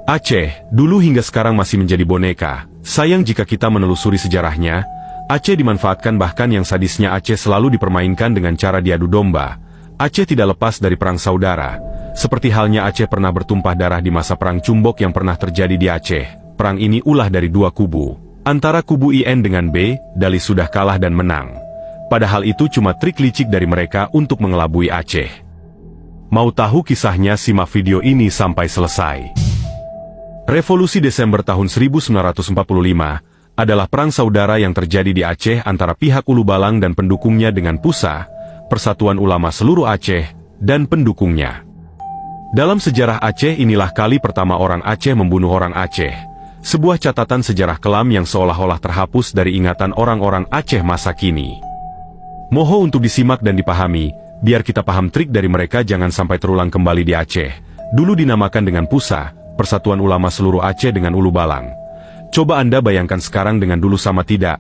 Aceh, dulu hingga sekarang masih menjadi boneka. Sayang jika kita menelusuri sejarahnya, Aceh dimanfaatkan, bahkan yang sadisnya Aceh selalu dipermainkan dengan cara diadu domba. Aceh tidak lepas dari perang saudara. Seperti halnya Aceh pernah bertumpah darah di masa perang Cumbok yang pernah terjadi di Aceh. Perang ini ulah dari dua kubu. Antara kubu IN dengan B, Dali sudah kalah dan menang. Padahal itu cuma trik licik dari mereka untuk mengelabui Aceh. Mau tahu kisahnya? Simak video ini sampai selesai. Revolusi Desember tahun 1945 adalah perang saudara yang terjadi di Aceh antara pihak Ulu Balang dan pendukungnya dengan PUSA, Persatuan Ulama Seluruh Aceh, dan pendukungnya. Dalam sejarah Aceh inilah kali pertama orang Aceh membunuh orang Aceh. Sebuah catatan sejarah kelam yang seolah-olah terhapus dari ingatan orang-orang Aceh masa kini. Moho untuk disimak dan dipahami, biar kita paham trik dari mereka jangan sampai terulang kembali di Aceh. Dulu dinamakan dengan PUSA, Persatuan Ulama Seluruh Aceh dengan Ulu Balang. Coba Anda bayangkan sekarang dengan dulu sama tidak?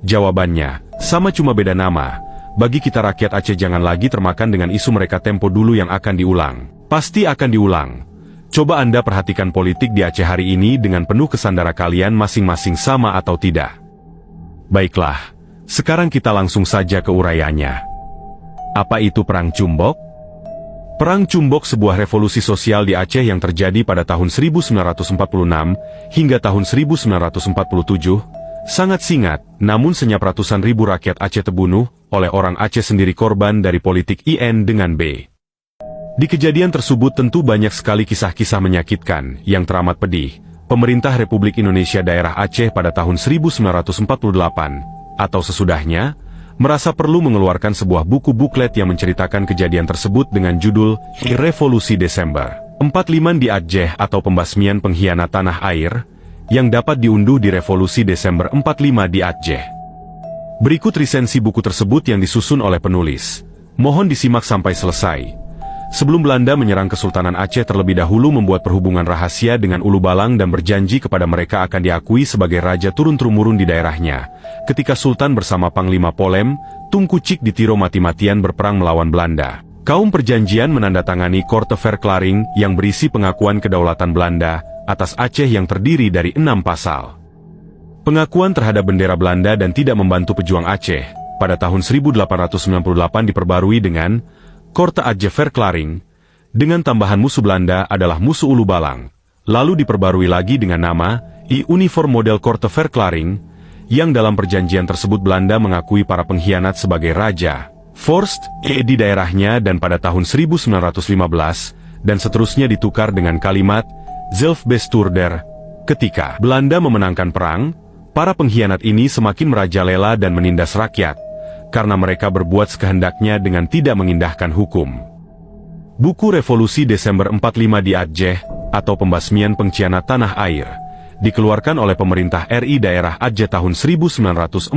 Jawabannya, sama, cuma beda nama. Bagi kita rakyat Aceh jangan lagi termakan dengan isu mereka tempo dulu yang akan diulang. Pasti akan diulang. Coba Anda perhatikan politik di Aceh hari ini dengan penuh kesandara kalian masing-masing sama atau tidak? Baiklah, sekarang kita langsung saja ke uraiannya. Apa itu Perang Cumbok? Perang Cumbok sebuah revolusi sosial di Aceh yang terjadi pada tahun 1946 hingga tahun 1947, sangat singkat, namun senyap ratusan ribu rakyat Aceh terbunuh oleh orang Aceh sendiri, korban dari politik IN dengan B. Di kejadian tersebut tentu banyak sekali kisah-kisah menyakitkan yang teramat pedih. Pemerintah Republik Indonesia Daerah Aceh pada tahun 1948 atau sesudahnya merasa perlu mengeluarkan sebuah buku buklet yang menceritakan kejadian tersebut dengan judul Revolusi Desember 45 di Aceh atau Pembasmian Pengkhianat Tanah Air, yang dapat diunduh di Revolusi Desember 45 di Aceh. Berikut resensi buku tersebut yang disusun oleh penulis. Mohon disimak sampai selesai. Sebelum Belanda menyerang Kesultanan Aceh, terlebih dahulu membuat perhubungan rahasia dengan Ulu Balang dan berjanji kepada mereka akan diakui sebagai raja turun-temurun di daerahnya. Ketika Sultan bersama Panglima Polem, Tunku Cik Ditiro mati-matian berperang melawan Belanda. Kaum perjanjian menandatangani Korte Verklaring yang berisi pengakuan kedaulatan Belanda atas Aceh yang terdiri dari 6 pasal. Pengakuan terhadap bendera Belanda dan tidak membantu pejuang Aceh pada tahun 1898 diperbarui dengan Korte Aceh Verklaring, dengan tambahan musuh Belanda adalah musuh Ulu Balang, lalu diperbarui lagi dengan nama I Uniform Model Korte Verklaring, yang dalam perjanjian tersebut Belanda mengakui para pengkhianat sebagai raja, Vorst, di daerahnya, dan pada tahun 1915, dan seterusnya ditukar dengan kalimat Zelfbestuurder. Ketika Belanda memenangkan perang, para pengkhianat ini semakin merajalela dan menindas rakyat, karena mereka berbuat sekehendaknya dengan tidak mengindahkan hukum. Buku Revolusi Desember 45 di Aceh, atau Pembasmian Pengkhianat Tanah Air, dikeluarkan oleh pemerintah RI daerah Aceh tahun 1948.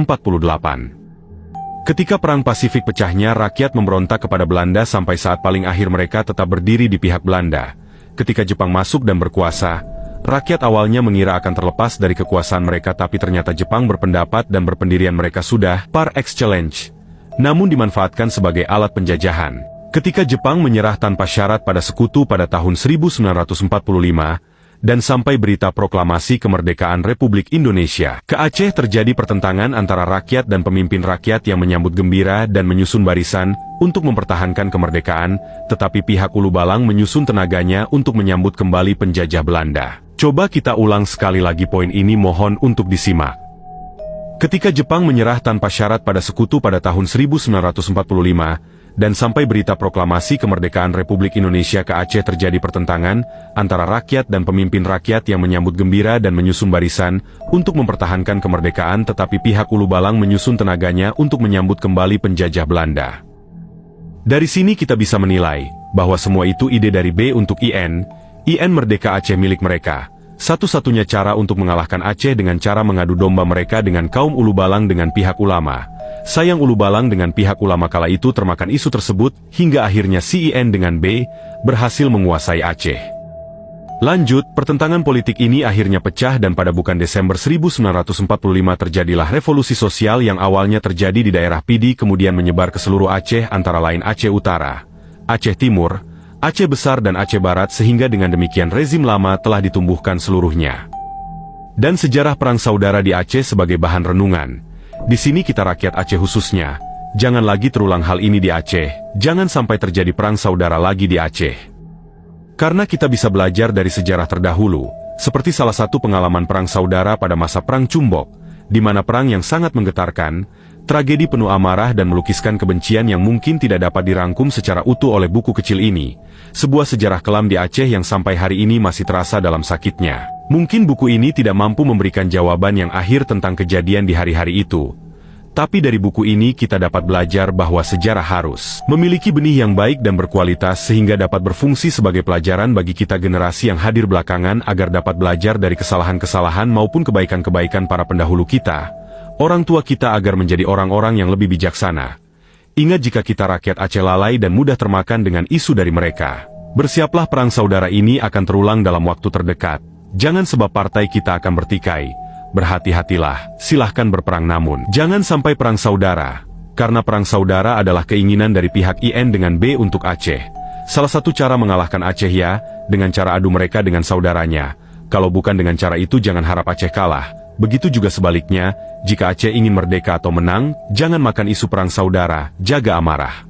Ketika Perang Pasifik pecahnya, rakyat memberontak kepada Belanda sampai saat paling akhir mereka tetap berdiri di pihak Belanda. Ketika Jepang masuk dan berkuasa, rakyat awalnya mengira akan terlepas dari kekuasaan mereka, tapi ternyata Jepang berpendapat dan berpendirian mereka sudah par excellence, namun dimanfaatkan sebagai alat penjajahan. Ketika Jepang menyerah tanpa syarat pada Sekutu pada tahun 1945, dan sampai berita proklamasi kemerdekaan Republik Indonesia ke Aceh, terjadi pertentangan antara rakyat dan pemimpin rakyat yang menyambut gembira dan menyusun barisan untuk mempertahankan kemerdekaan, tetapi pihak Ulu Balang menyusun tenaganya untuk menyambut kembali penjajah Belanda. Coba kita ulang sekali lagi poin ini, mohon untuk disimak. Ketika Jepang menyerah tanpa syarat pada Sekutu pada tahun 1945, dan sampai berita proklamasi kemerdekaan Republik Indonesia ke Aceh, terjadi pertentangan antara rakyat dan pemimpin rakyat yang menyambut gembira dan menyusun barisan untuk mempertahankan kemerdekaan, tetapi pihak Ulu Balang menyusun tenaganya untuk menyambut kembali penjajah Belanda. Dari sini kita bisa menilai bahwa semua itu ide dari B untuk IN merdeka Aceh milik mereka. Satu-satunya cara untuk mengalahkan Aceh dengan cara mengadu domba mereka dengan kaum Ulu Balang dengan pihak ulama. Sayang Ulu Balang dengan pihak ulama kala itu termakan isu tersebut, hingga akhirnya CIN dengan B berhasil menguasai Aceh. Lanjut, pertentangan politik ini akhirnya pecah dan pada bukan Desember 1945 terjadilah revolusi sosial yang awalnya terjadi di daerah Pidi kemudian menyebar ke seluruh Aceh, antara lain Aceh Utara, Aceh Timur, Aceh Besar dan Aceh Barat, sehingga dengan demikian rezim lama telah ditumbuhkan seluruhnya. Dan sejarah perang saudara di Aceh sebagai bahan renungan. Di sini kita rakyat Aceh khususnya, jangan lagi terulang hal ini di Aceh, jangan sampai terjadi perang saudara lagi di Aceh. Karena kita bisa belajar dari sejarah terdahulu, seperti salah satu pengalaman perang saudara pada masa Perang Cumbok, di mana perang yang sangat menggetarkan, tragedi penuh amarah dan melukiskan kebencian yang mungkin tidak dapat dirangkum secara utuh oleh buku kecil ini. Sebuah sejarah kelam di Aceh yang sampai hari ini masih terasa dalam sakitnya. Mungkin buku ini tidak mampu memberikan jawaban yang akhir tentang kejadian di hari-hari itu. Tapi dari buku ini kita dapat belajar bahwa sejarah harus memiliki benih yang baik dan berkualitas sehingga dapat berfungsi sebagai pelajaran bagi kita generasi yang hadir belakangan agar dapat belajar dari kesalahan-kesalahan maupun kebaikan-kebaikan para pendahulu kita, orang tua kita agar menjadi orang-orang yang lebih bijaksana. Ingat jika kita rakyat Aceh lalai dan mudah termakan dengan isu dari mereka. Bersiaplah perang saudara ini akan terulang dalam waktu terdekat. Jangan sebab partai kita akan bertikai. Berhati-hatilah, silahkan berperang namun jangan sampai perang saudara. Karena perang saudara adalah keinginan dari pihak IN dengan B untuk Aceh. Salah satu cara mengalahkan Aceh ya, dengan cara adu mereka dengan saudaranya. Kalau bukan dengan cara itu jangan harap Aceh kalah. Begitu juga sebaliknya, jika Aceh ingin merdeka atau menang, jangan makan isu perang saudara, jaga amarah.